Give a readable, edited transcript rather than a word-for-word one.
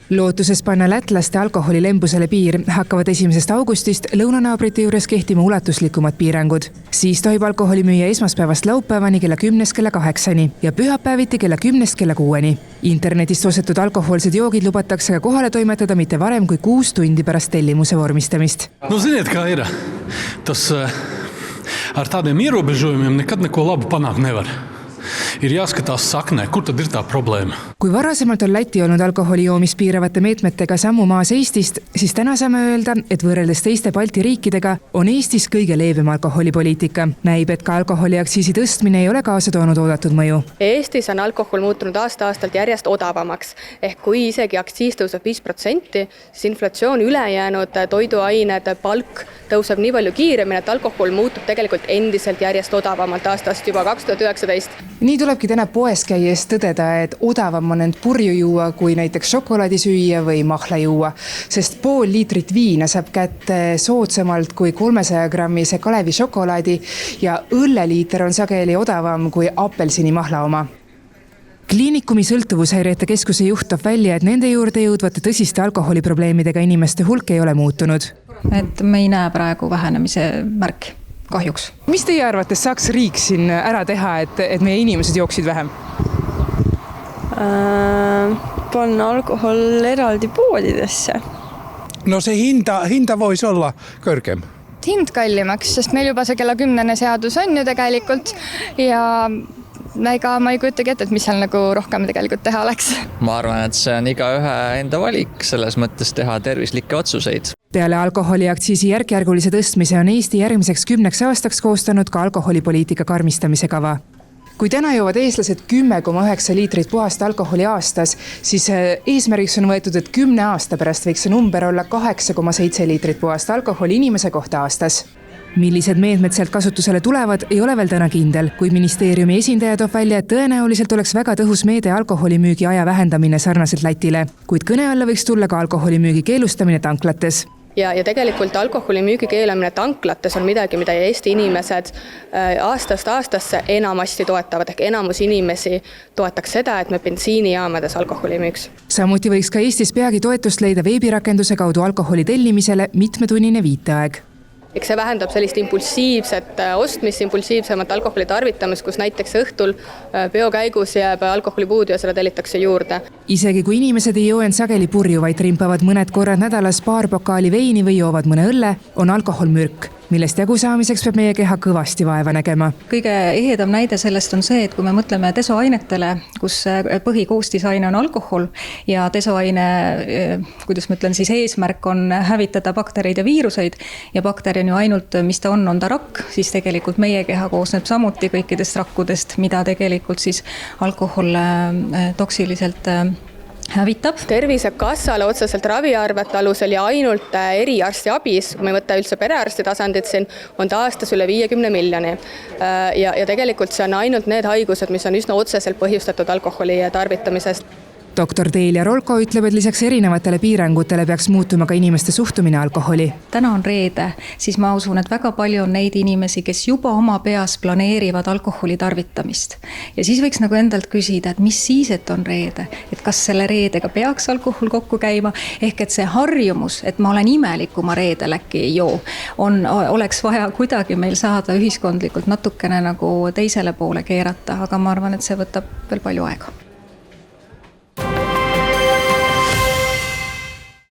Lootuses panna lätlaste alkoholilembusele piir hakkavad 1. augustist lõunanaabrite juures kehtima ulatuslikumad piirangud. Siis tohib alkoholi müüa esmaspäevast laupäevani kella 10 kella 8 ja pühapäeviti kella 10 kella 6. Internetist ostetud alkohoolsed joogid lubatakse ka kohale toimetada mitte varem kui 6 tundi pärast tellimuse vormistamist. No ziniet, kā ir. Tas ar tādiem ierobežojumiem nekad neko labu panākt nevar. Ir jāskatās saknē, kur tad ir tā probleema. Kui varasemalt on Läti olnud alkoholijoomist piiravate meetmetega sammu maas Eestist, siis täna saame öelda, et võrreldes teiste Balti riikidega on Eestis kõige leebem alkoholipoliitika. Näib, et ka alkoholiaktsiisi tõstmine ei ole kaasa toonud oodatud mõju. Eestis on alkohol muutunud aasta-aastalt järjest odavamaks. Ehk kui isegi aktsiis tõuseb 5%, siis inflatsioon ülejäänud toiduained, palk tõuseb nii palju kiiremini, et alkohol muutub tegelikult endiselt järjest odavamalt aastast juba 2019. Nii tulebki täna poes käies tõdeda, et odavam on end purju juua kui näiteks šokolaadi süüa või mahla juua, sest pool liitrit viina saab kätte soodsamalt kui 300 grammise Kalevi šokolaadi ja õlleliiter on sageli odavam kui apelsini mahla oma. Kliinikumi sõltuvushäirete keskuse juht toob välja, et nende juurde jõudvate tõsiste alkoholiprobleemidega inimeste hulk ei ole muutunud. Et me ei näe praegu vähenemise märk. Kahjuks. Mis teie arvates saaks riik siin ära teha, et meie inimesed jooksid vähem? Panna alkohol eraldi poodidesse. No se hinta voisi olla kõrgem. Hind kallimaks, sest meil juba see kella 10 seadus on ju tegelikult ja ega ma ei kujutagi ette, et mis seal nagu rohkem tegelikult teha oleks. Ma arvan, et see on igaühe enda valik selles mõttes teha tervislikke otsuseid. Peale alkoholiaktsiisi järkjärgulise tõstmise on Eesti järgmiseks 10 aastaks koostanud ka alkoholipoliitika karmistamise kava. Kui täna joovad eestlased 10,9 liitrit puhast alkoholi aastas, siis eesmärgiks on võetud, et 10 aasta pärast võiks see number olla 8,7 liitrit puhast alkoholi inimese kohta aastas. Millised meetmed sealt kasutusele tulevad, ei ole veel täna kindel, kui ministeeriumi esindaja toob välja, et tõenäoliselt oleks väga tõhus meede alkoholimüügi aja vähendamine sarnaselt Lätile, kuid kõne alla võiks tulla ka alkoholimüügi keelustamine tanklates. Ja tegelikult alkoholimüügi keelamine tanklates on midagi, mida Eesti inimesed aastast aastasse enamasti toetavad, ehk enamus inimesi toetaks seda, et me bensiinijaamades alkoholi müüks. Samuti võiks ka Eestis peagi toetust leida veebirakenduse kaudu alkoholi tellimisele mitmetunnine viiteaeg. Eks see vähendab sellist impulsiivset ostmist, impulsiivsemat alkoholi tarvitamist, kus näiteks õhtul peo käigus jääb alkoholi puudu ja seda tellitakse juurde. Isegi kui inimesed ei joo end sageli purju, vaid rimpavad mõned korrad nädalas paar pokaali veini või joovad mõne õlle, on alkohol mürk, millest jagu saamiseks peab meie keha kõvasti vaeva nägema. Kõige ehedam näide sellest on see, et kui me mõtleme desoainetele, kus põhikoostisaine on alkohol ja desoaine, kuidas ma ütlen, siis eesmärk on hävitada baktereid ja viiruseid ja bakteri on ju ainult, mis ta on ta rakk, siis tegelikult meie keha koosneb samuti kõikidest rakkudest, mida tegelikult siis alkohol toksiliselt hävitab. Tervisekassale otseselt raviarvete alusel ja ainult eriarsti abis, kui me võtta üldse perearsti tasandit siin, on ta aastas üle 50 miljoni. Ja tegelikult see on ainult need haigused, mis on üsna otseselt põhjustatud alkoholi tarvitamisest. Doktor Delia Rolko ütleb, et lisaks erinevatele piirangutele peaks muutuma ka inimeste suhtumine alkoholi. Täna on reede, siis ma usun, et väga palju on neid inimesi, kes juba oma peas planeerivad alkoholi tarvitamist. Ja siis võiks nagu endalt küsida, et mis siis, et on reede, et kas selle reedega peaks alkohol kokku käima, ehk et see harjumus, et ma olen imelik, kui ma reedel äkki ei joo, oleks vaja kuidagi meil saada ühiskondlikult natukene nagu teisele poole keerata, aga ma arvan, et see võtab veel palju aega.